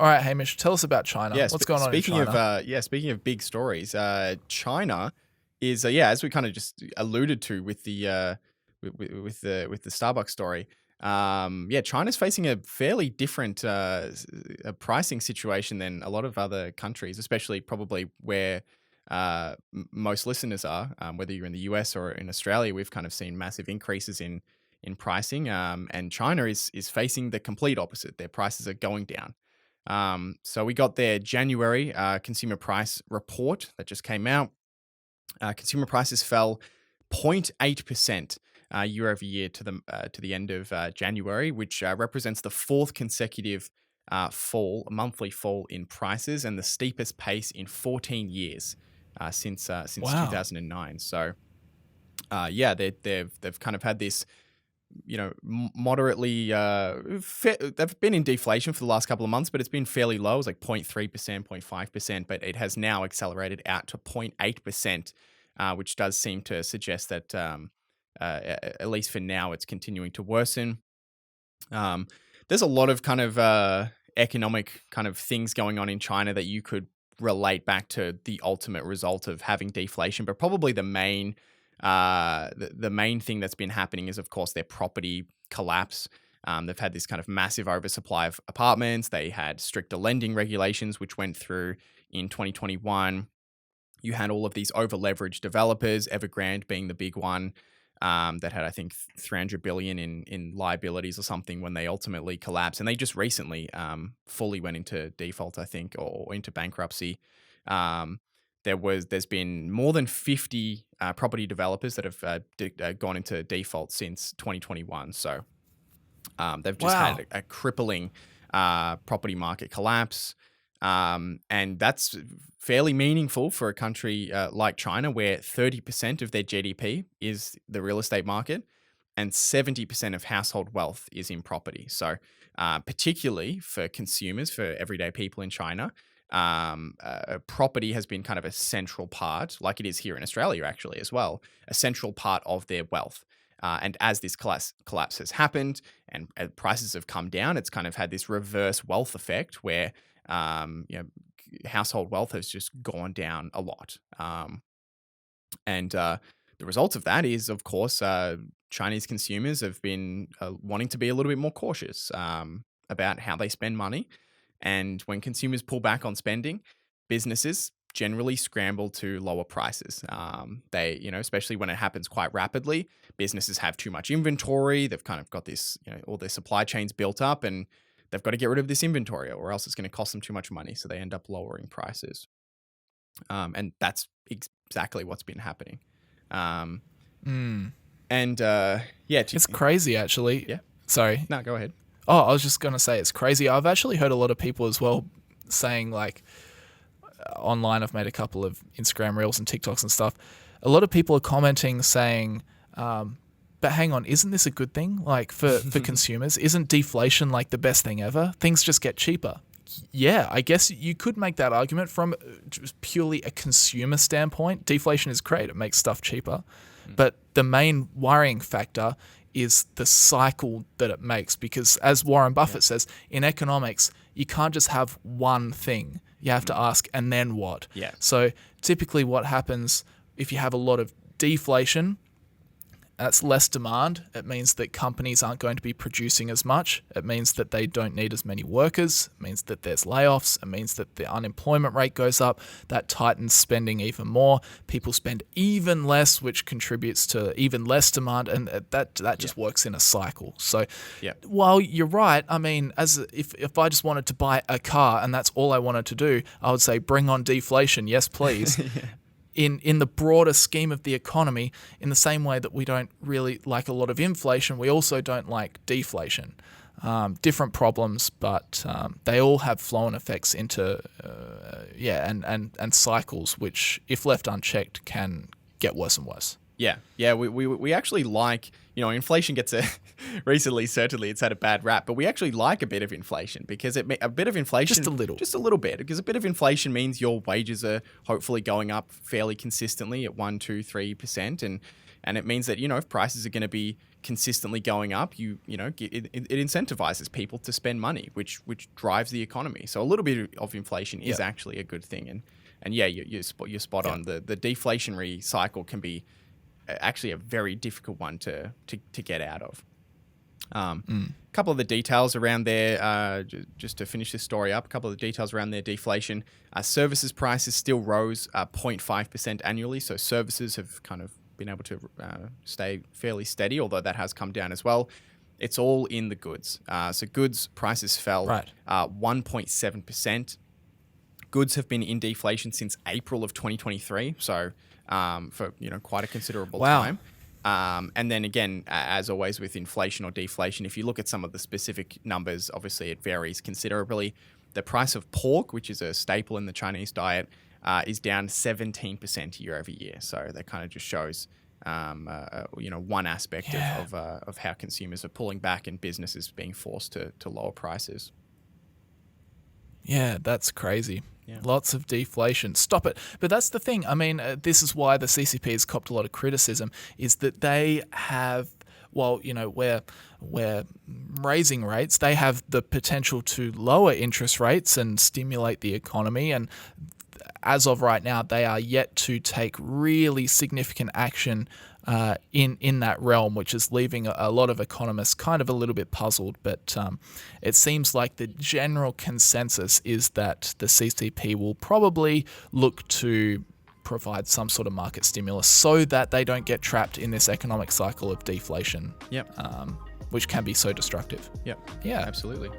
All right, Hamish, tell us about China. What's going on in China? Speaking of big stories, China is as we kind of just alluded to with the with the Starbucks story. China's facing a fairly different pricing situation than a lot of other countries, especially probably where most listeners are. Whether you're in the US or in Australia, we've kind of seen massive increases in pricing, and China is facing the complete opposite. Their prices are going down. So we got their January consumer price report that just came out. Consumer prices fell 0.8% year over year to the end of January, which represents the fourth consecutive monthly fall in prices, and the steepest pace in 14 years since 2009. So they've kind of had this, moderately, they've been in deflation for the last couple of months, but it's been fairly low. It's like 0.3%, 0.5%, but it has now accelerated out to 0.8%, which does seem to suggest that, at least for now, it's continuing to worsen. There's a lot of kind of economic kind of things going on in China that you could relate back to the ultimate result of having deflation, but probably the main thing that's been happening is, of course, their property collapse. They've had this kind of massive oversupply of apartments. They had stricter lending regulations, which went through in 2021. You had all of these over-leveraged developers, Evergrande being the big one, that had, I think, 300 billion in liabilities or something when they ultimately collapsed. And they just recently fully went into default, I think, or into bankruptcy. There's been more than 50 property developers that have gone into default since 2021. So they've just had a crippling property market collapse. And that's fairly meaningful for a country like China, where 30% of their GDP is the real estate market and 70% of household wealth is in property. So particularly for consumers, for everyday people in China, property has been kind of a central part, like it is here in Australia actually as well, a central part of their wealth. And as this collapse has happened and prices have come down, it's kind of had this reverse wealth effect where household wealth has just gone down a lot. And the result of that is, of course, Chinese consumers have been wanting to be a little bit more cautious about how they spend money. And when consumers pull back on spending, businesses generally scramble to lower prices. They, especially when it happens quite rapidly, businesses have too much inventory. They've kind of got this, all their supply chains built up, and they've got to get rid of this inventory or else it's going to cost them too much money. So they end up lowering prices. And that's exactly what's been happening. It's crazy, actually. Yeah. Sorry. No, go ahead. Oh, I was just going to say it's crazy. I've actually heard a lot of people as well saying, like, online, I've made a couple of Instagram reels and TikToks and stuff. A lot of people are commenting saying, but hang on, isn't this a good thing? Like for consumers, isn't deflation like the best thing ever? Things just get cheaper. Yeah, I guess you could make that argument from just purely a consumer standpoint. Deflation is great. It makes stuff cheaper. But the main worrying factor is the cycle that it makes, because as Warren Buffett says, in economics, you can't just have one thing. You have to ask, and then what? Yeah. So typically what happens if you have a lot of deflation, that's less demand. It means that companies aren't going to be producing as much. It means that they don't need as many workers. It means that there's layoffs. It means that the unemployment rate goes up. That tightens spending even more. People spend even less, which contributes to even less demand, and that just works in a cycle. So while you're right, I mean, if I just wanted to buy a car and that's all I wanted to do, I would say bring on deflation. Yes, please. In the broader scheme of the economy, in the same way that we don't really like a lot of inflation, we also don't like deflation. Different problems, but they all have flow-on effects into and cycles, which, if left unchecked, can get worse and worse. Yeah. We actually like, inflation gets recently, certainly it's had a bad rap, but we actually like a bit of inflation, because a bit of inflation, just a little bit, because a bit of inflation means your wages are hopefully going up fairly consistently at 1%, 2%, 3%. And it means that, if prices are going to be consistently going up, it incentivizes people to spend money, which drives the economy. So a little bit of inflation is actually a good thing. And yeah, you're spot on. The deflationary cycle can be actually a very difficult one to get out of. A couple of the details around there, just to finish this story up, a couple of the details around their deflation. Services prices still rose 0.5% annually. So services have kind of been able to stay fairly steady, although that has come down as well. It's all in the goods. So goods prices fell 1.7%. Goods have been in deflation since April of 2023. So for quite a considerable time. And then again, as always with inflation or deflation, if you look at some of the specific numbers, obviously it varies considerably. The price of pork, which is a staple in the Chinese diet, is down 17% year over year. So that kind of just shows, one aspect of how consumers are pulling back and businesses being forced to lower prices. Yeah, that's crazy. Yeah. Lots of deflation. Stop it. But that's the thing. I mean, this is why the CCP has copped a lot of criticism, is that they have, we're raising rates. They have the potential to lower interest rates and stimulate the economy. And as of right now, they are yet to take really significant action in that realm, which is leaving a lot of economists kind of a little bit puzzled. But it seems like the general consensus is that the CCP will probably look to provide some sort of market stimulus so that they don't get trapped in this economic cycle of deflation, which can be so destructive. Yeah, absolutely.